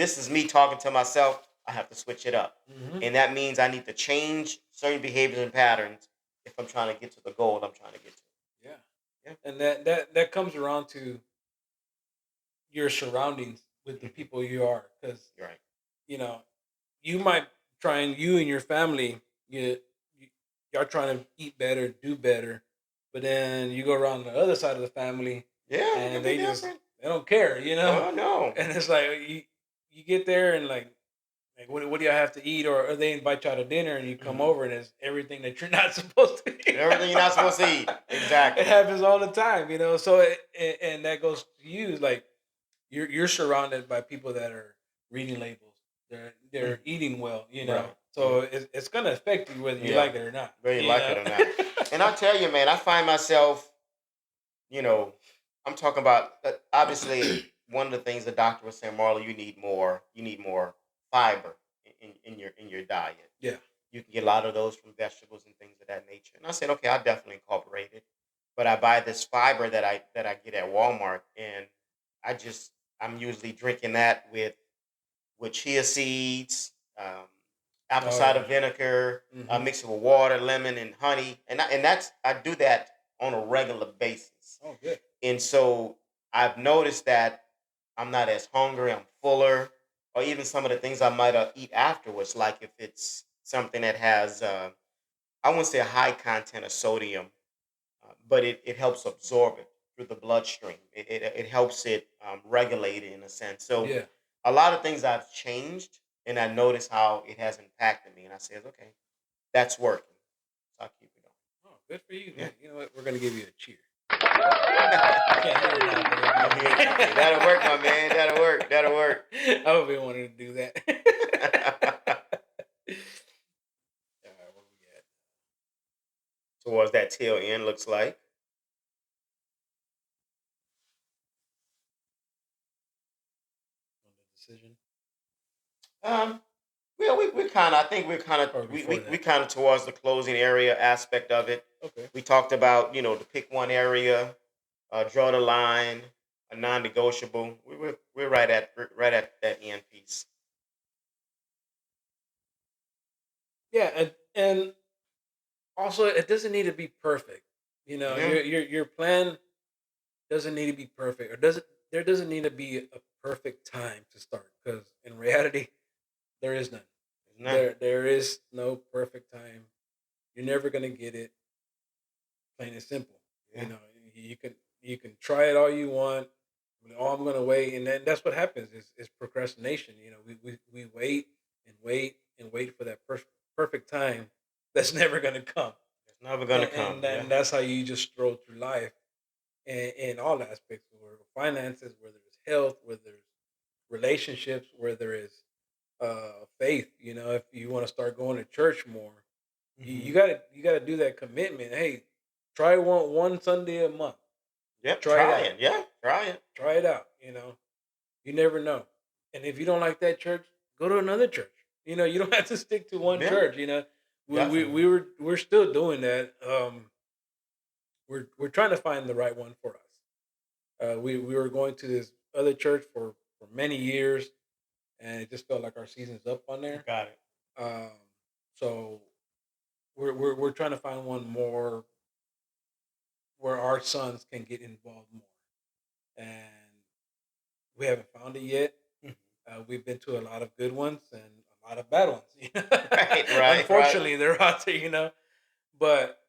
this is me talking to myself, I have to switch it up. Mhm. And that means I need to change certain behaviors and patterns if I'm trying to get to the goal I'm trying to get to. Yeah. Yeah, And that comes around to your surroundings with the hmm, people you are, because you're right. you know you might try and you and your family, you y'all trying to eat better, do better, but then you go around the other side of the family Yeah, it and can be they different. don't care, you know. Oh no. And it's like you get there and like what do y'all have to eat, or they invite y'all to dinner and you come Hmm. over and it's everything that you're not supposed to eat. Everything you're not supposed to eat. It Exactly. happens all the time, you know. So and that goes to you, like you're surrounded by people that are reading labels. They're Mhm. eating well, you know. Right. So it's gonna affect you whether you Yeah. like it or not, Whether you you like it know. or not. And I tell you, man, I find myself, you know, I'm talking about obviously one of the things the doctor was saying, Marla, you need more fiber in your diet. Yeah. You can get a lot of those from vegetables and things of that nature. And I said, okay, I'll definitely incorporate it. But I buy this fiber that I get at Walmart, and I just I'm usually drinking that with chia seeds, apple Oh cider yeah. vinegar, Hmm. mix it with water, lemon, and honey, and that's I do that on a regular basis. Oh good. And so I've noticed that I'm not as hungry, I'm fuller, or even some of the things I might eat afterwards, like if it's something that has, I wouldn't say a high content of sodium, but it helps absorb it through the bloodstream. It helps it regulate it in a sense. So Yeah. a lot of things I've changed, and I notice how it has impacted me. And I said, okay, that's working. So I'll keep it Oh, good for you, going. man. You know what? We're gonna give you a cheer. Yeah. You can't hear it now, but it'll be You on hear? Okay, that'll the. work, my man. That'll work. That'll work. I've been wanting to do that. All right, what we got Towards that tail end, looks like. on the decision, Um, well, we kind of, I think we're kind of, or before we that? kind of towards the closing area aspect of it. Okay. We talked about, to pick one area, draw the line, a non-negotiable. We're right at that end piece. Yeah, and also it doesn't need to be perfect. You know, Yeah, your plan doesn't need to be perfect, or doesn't there doesn't need to be a perfect time to start, because in reality there is none. there's none. There is no perfect time. You're never gonna get it. Plain and simple. You Yeah, know, you can try it all you want. Oh, I'm gonna wait, and then that's what happens is procrastination. You know, we wait and wait and wait for that perfect time that's never gonna come, it's never gonna and come. Yeah. then that's how you just stroll through life in all aspects, where finances, whether it's health, whether it's relationships, whether it's faith. You know, if you want to start going to church more, Hmm. you gotta do that commitment. Hey, try one Sunday a month. Yep. Try it Try out. it. Yeah. Try it. Try it out. You know, you never know. And if you don't like that church, go to another church. You know, you don't have to stick to one Yeah. church. You know, Definitely. we're still doing that. We're trying to find the right one for us. We were going to this other church for many years, and it just felt like our season's up on there. Got it. Um, so we're trying to find one more where our sons can get involved more, and we haven't found it yet. Mhm. We've been to a lot of good ones and a lot of bad ones. You know? Right. Right. Right. Unfortunately, they're out there, you know. But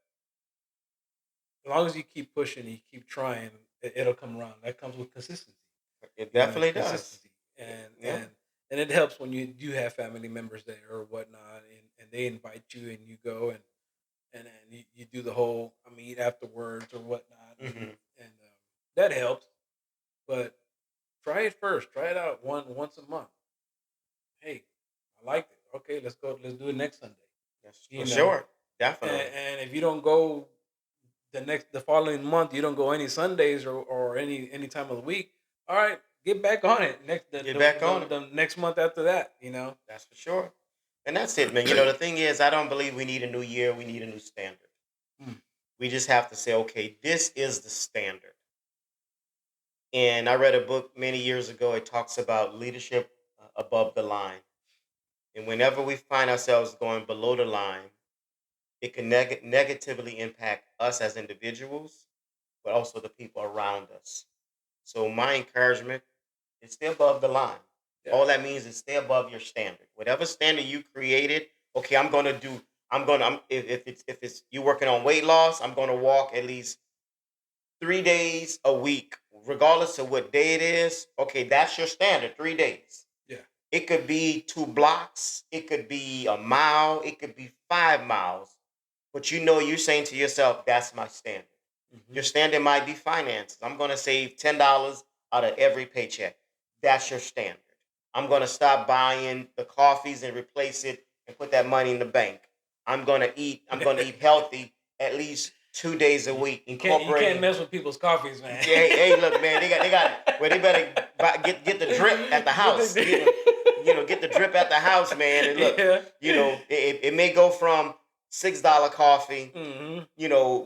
as long as you keep pushing, you keep trying, it'll come around. That comes with consistency, It you know, definitely does. consistency, and Yeah. it helps when you do have family members there or whatnot, and they invite you and you go and then you do the whole I mean eat afterwards or whatnot, Hmm. and that helps. But try it first. Try it out once a month. Hey, I liked it. Okay, let's go. Let's do it next Sunday. Yes, for You know, sure. Definitely. and if you don't go the following month, you don't go any Sundays or any time of the week. All right, get back on it next Get back on it. the next month after that. You know. That's for sure. And that's it, man. The thing is, I don't believe we need a new year. We need a new standard. Mm, We just have to say, okay, this is the standard. And I read a book many years ago. It talks about leadership above the line. And whenever we find ourselves going below the line, it can negatively impact us as individuals, but also the people around us. So my encouragement is stay above the line. Yeah. All that means is stay above your standard. Whatever standard you created, okay, I'm gonna do. If it's you working on weight loss, I'm gonna walk at least 3 days a week, regardless of what day it is. Okay, that's your standard. 3 days. Yeah. It could be 2 blocks. It could be a mile. It could be 5 miles. But you're saying to yourself, that's my standard. Hmm. Your standard might be finances. I'm going to save $10 out of every paycheck. That's your standard. I'm going to stop buying the coffees and replace it and put that money in the bank. I'm going to eat healthy at least 2 days a week, You can't incorporating. mess with people's coffees, man. Yeah, hey, look, man, well, they better get the drip at the house. Get the drip at the house, man. And look, Yeah. it may go from $6 coffee, Hmm.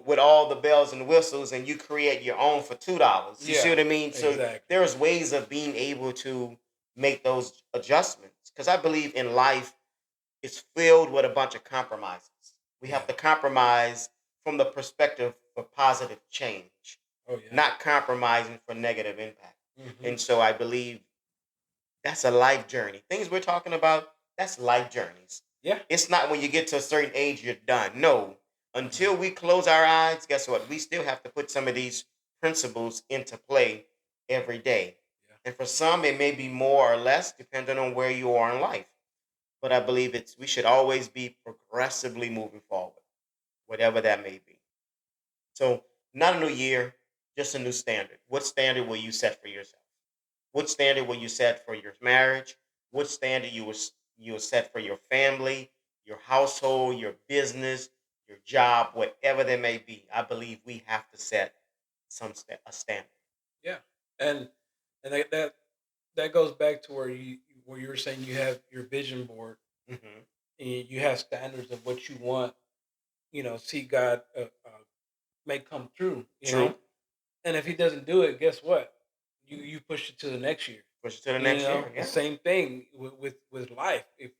with all the bells and whistles, and you create your own for $2. You see Yeah. what I mean? So Exactly. there's ways of being able to make those adjustments. Because I believe in life is filled with a bunch of compromises. We have Yeah. to compromise from the perspective of positive change, Oh yeah. not compromising for negative impact. Hmm. And so I believe that's a life journey. Things we're talking about, that's life journeys. Yeah. It's not when you get to a certain age, you're done. No. No. Until we close our eyes, guess what? We still have to put some of these principles into play every day. Yeah. And for some, it may be more or less, depending on where you are in life. But I believe we should always be progressively moving forward, whatever that may be. So, not a new year, just a new standard. What standard will you set for yourself? What standard will you set for your marriage? What standard you will set for your family, your household, your business, your job, whatever they may be? I believe we have to set a standard. Yeah. And that goes back to where you were saying you have your vision board Hmm. and you have standards of what you want. See God make come true. True. And if He doesn't do it, guess what? You push it to the next year. Push it to the next year. The Yeah. same thing with life. If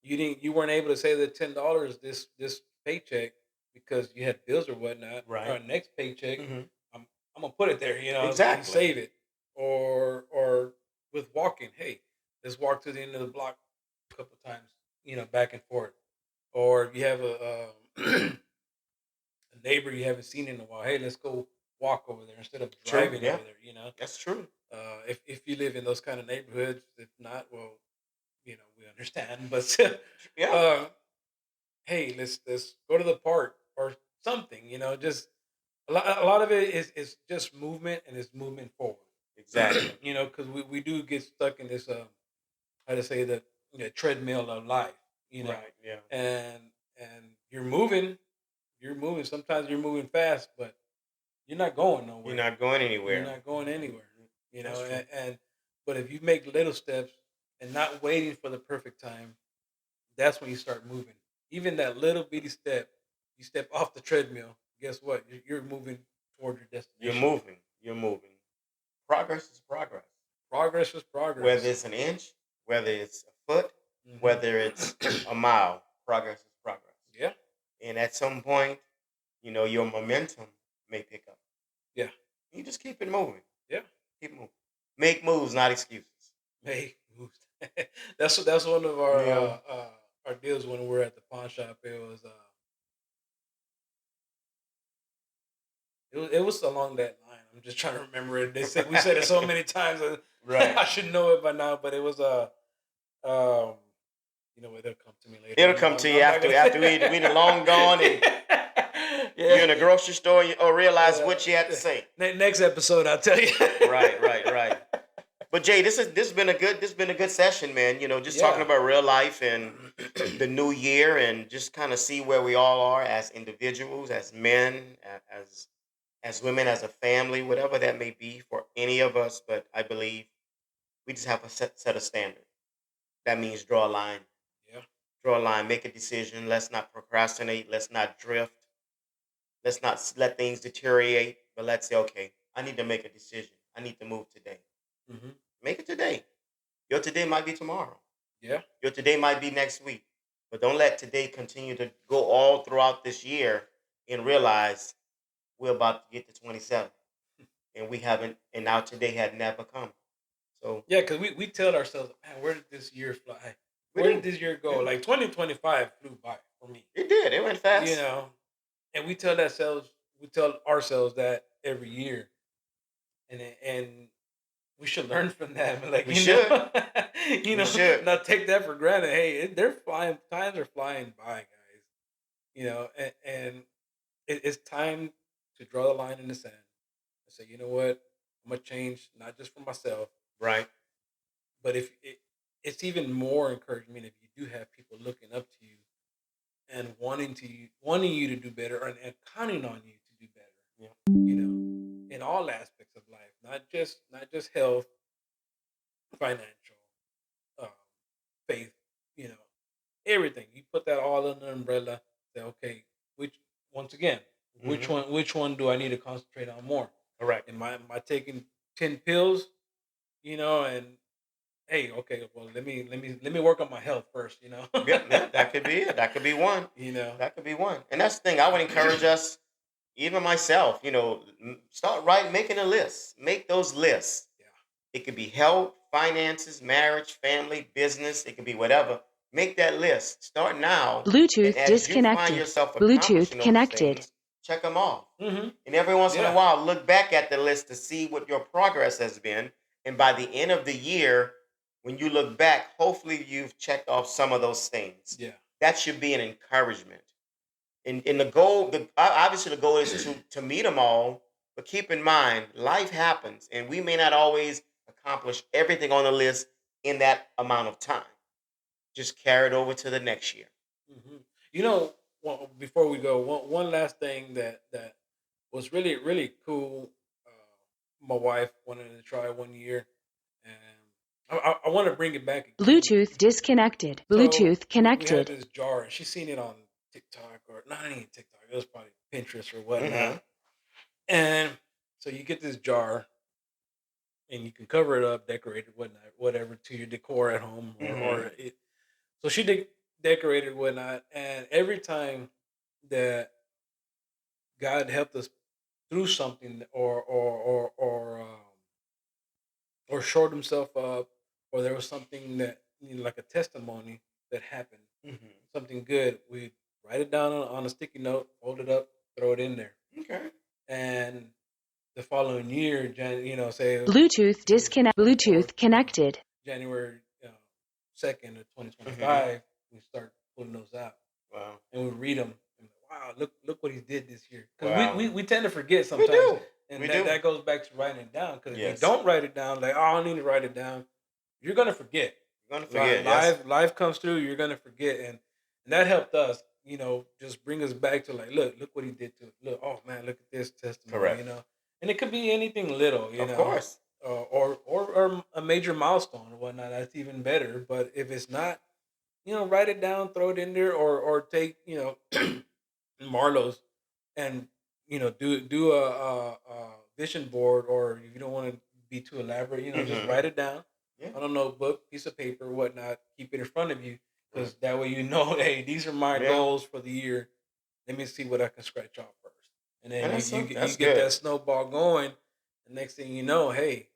you weren't able to save the $10 this paycheck because you had bills or whatnot, Right. or next paycheck, Hmm. I'm gonna put it there. So you Exactly. save it, or with walking. Hey, let's walk to the end of the block a couple times. Back and forth. Or if you have a neighbor you haven't seen in a while, hey, let's go walk over there instead of True. driving Yeah. over there. That's true. If you live in those kind of neighborhoods, if not, well, we understand. But Yeah. uh, hey, let's go to the park or something. Just a lot of it is just movement and it's movement forward. Exactly. Because we do get stuck in this how to say that treadmill of life. You know, Right. Yeah. and you're moving. Sometimes you're moving fast, but you're not going You're nowhere. not going You're anywhere. not going anywhere. That's true. And but if you make little steps and not waiting for the perfect time, that's when you start moving. Even that little bitty step, you step off the treadmill. Guess what? You're moving toward your You're destination. moving. You're moving. Progress is progress. Progress is Whether progress. it's an inch, whether it's a foot, Hmm. whether it's a mile, progress is progress. Yeah, And at some point, your momentum may pick up. yeah, You just keep it moving. yeah. Keep moving. Make moves, not excuses. Hey, moves. That's one of Yeah. our deals when we're at the pawn shop. It was along that line. I'm just trying to remember it. We said it so many times. Right. I should know it by now, but it was um, what? It'll come to me later. It'll come to you I'm not after we gonna. done long gone and you're Yeah. in a grocery store or realize what you had to say. Next episode, I'll tell you. Right, right, right. But Jay, this has been a good session, man. Just talking Yeah. about real life and the new year, and just kind of see where we all are as individuals, as men, as women, as a family, whatever that may be for any of us. But I believe we just have a set of standard. That means draw a line. Yeah. Draw a line. Make a decision. Let's not procrastinate. Let's not drift. Let's not let things deteriorate. But let's say, okay, I need to make a decision. I need to move today. Hmm. Make it today. Your today might be tomorrow. Yeah. Your today might be next week. But don't let today continue to go all throughout this year and realize we're about to get to 27 and we haven't, and now today had never come. So Yeah, because we tell ourselves, man, where did this year fly? we Where did do. this year go? Yeah, Like 2025 flew by for me, it did. It went you fast. know. And we tell ourselves that every year, and we should learn from that. Like We should. We should. not take that for granted. Hey, they're flying. Times are flying by, guys. And it's time to draw the line in the sand and say, you know what, I'm gonna change not just for myself, Right. but if it's even more encouragement if you do have people looking up to you and wanting you to do better and counting on you to do better. Yeah. In all aspects of life, not just health, financial, um, faith, you know, everything. You put that all in the umbrella. Say, okay, which once again, Hmm. which one do I need to concentrate on more? Correct. Am I taking 10 pills? And hey, okay, well let me work on my health first. Yep, yeah, that could be it. That could be one. you know, That could be one. And that's the thing. I would encourage us, even myself, start making a list. Make those lists. yeah. It could be health, finances, marriage, family, business. It could be whatever. Make that list. Start now. And Bluetooth as you find disconnected. yourself Bluetooth accomplishing those connected. things, check them off. Hmm. And every once in a Yeah. while, look back at the list to see what your progress has been. And by the end of the year, when you look back, hopefully you've checked off some of those things. Yeah. That should be an encouragement. And the goal, obviously, the goal is to meet them all. But keep in mind, life happens, and we may not always accomplish everything on the list in that amount of time. Just carry it over to the next year. hmm well, before we go, one last thing that was really really cool. My wife wanted to try one year, and I want to bring it back again. Bluetooth disconnected. So Bluetooth we had connected. this jar, and she's seen it on TikTok or not even TikTok. It was probably Pinterest or Hmm. whatnot. And so you get this jar, and you can cover it up, decorate it, whatnot, whatever to your decor at home, or Hmm. it. So she decorated whatnot, and every time that God helped us through something, or showed Himself up, or there was something that like a testimony that happened, Hmm. something good. We write it down on a sticky note, fold it up, throw it in there, Okay. and the following year, say Bluetooth it was disconnect. or Bluetooth connected. January 2nd of Hmm. 2025, we start pulling those out Wow. and we read them. And wow, look what he did this year. Because Wow. we tend to forget We sometimes, do. and We that do. that goes back to writing it down. Because if you Yes. don't write it down, like, oh, I need to write it down, you're gonna forget. You're gonna forget. Yes. Life comes through. You're gonna forget, and that helped us. Just bring us back to like, look what he did to it. Look, oh man, look at this testimony. Correct. And it could be anything little, Of course. or a major milestone or whatnot. That's even better. But if it's not, write it down, throw it in there, or take Marlowe's and do a vision board, or if you don't want to be too elaborate, just Hmm. write it down Yeah. on a notebook, piece of paper, whatnot. Keep it in front of you Right. because that way hey, these are my Yeah. goals for the year. Let me see what I can scratch off first, and then And you that's get good. that snowball going. The next thing you know, hey,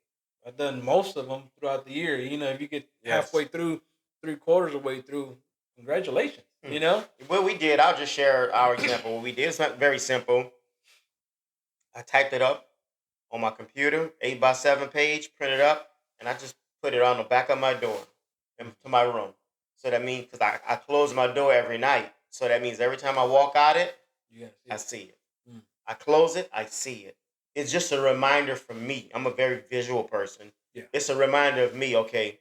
I've done most of them throughout the year. If you get Yes. halfway through, 3 quarters of the way through, congratulations. Hmm. What we did, I'll just share our example. What we did is not very simple. I typed it up on my computer, 8 by 7 page, printed up, and I just put it on the back of my door into my room. So that means because I close my door every night. So that means every time I walk out it, You gotta see I it. see it. Mm. I close it, I see it. It's just a reminder for me. I'm a very visual person. Yeah. It's a reminder of me, okay,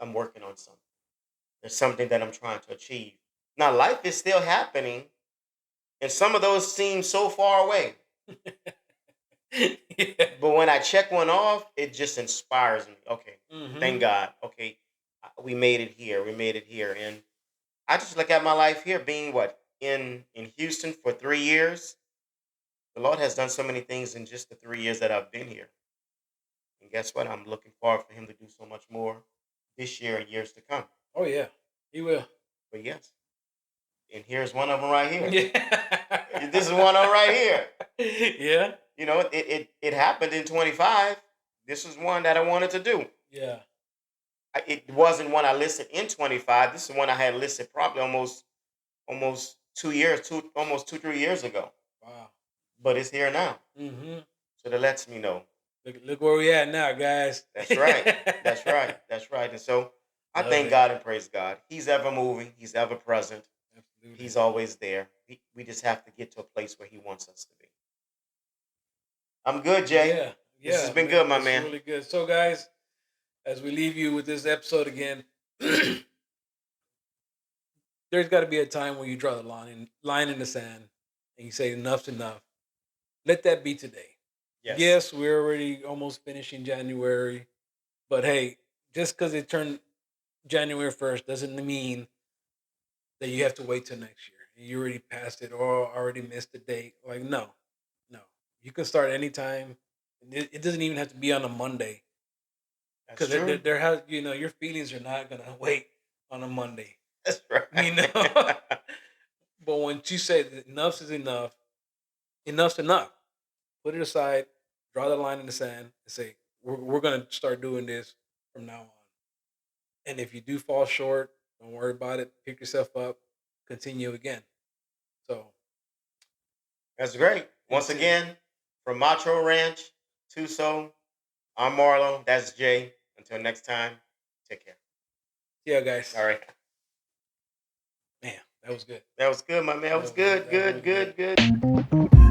I'm working on something. There's something that I'm trying to achieve. Now, life is still happening, and some of those seem so far away. Yeah. But when I check one off, it just inspires me. Okay, thank Hmm. God. Okay, we made it here. We made it here, and I just look at my life here, being what in Houston for 3 years. The Lord has done so many things in just the 3 years that I've been here, and guess what? I'm looking forward for Him to do so much more this year and years to come. Oh yeah, he will. But yes. And here's one of them right here. Yeah. This is one of them right here. Yeah. It happened in 25. This is one that I wanted to do. Yeah. It wasn't one I listed in 25. This is one I had listed probably almost 2 years, almost 2 3 years ago. Wow. But it's here now, Hmm. so that lets me know. Look where we at now, guys. That's right. That's right. That's right. And so I Love thank it. God and praise God. He's ever moving. He's ever present. Absolutely. He's always there. We just have to get to a place where He wants us to be. I'm good, Jay. Yeah. This has Yeah. been good, my That's man. really good. So, guys, as we leave you with this episode again, there's got to be a time when you draw the line in the sand and you say enough's enough. Let that be today. Yes, Yes, we're already almost finishing January, but hey, just because it turned January 1st doesn't mean that you have to wait till next year. You already passed it or already missed the date. Like, no, no. You can start anytime. It doesn't even have to be on a Monday that's because true. there has, your feelings are not going to wait on a Monday, That's right. you know? But once you say that enough is enough, enough's enough. Put it aside, draw the line in the sand, and say, we're going to start doing this from now on. And if you do fall short, don't worry about it. Pick yourself up, continue again. So, That's great. Once until, again, from Macho Ranch, Tuso, I'm Marlo. That's Jay. Until next time, take care. yeah, guys, All right. man, that was good. That was good, my man. That was good, That was good, really good. good, good.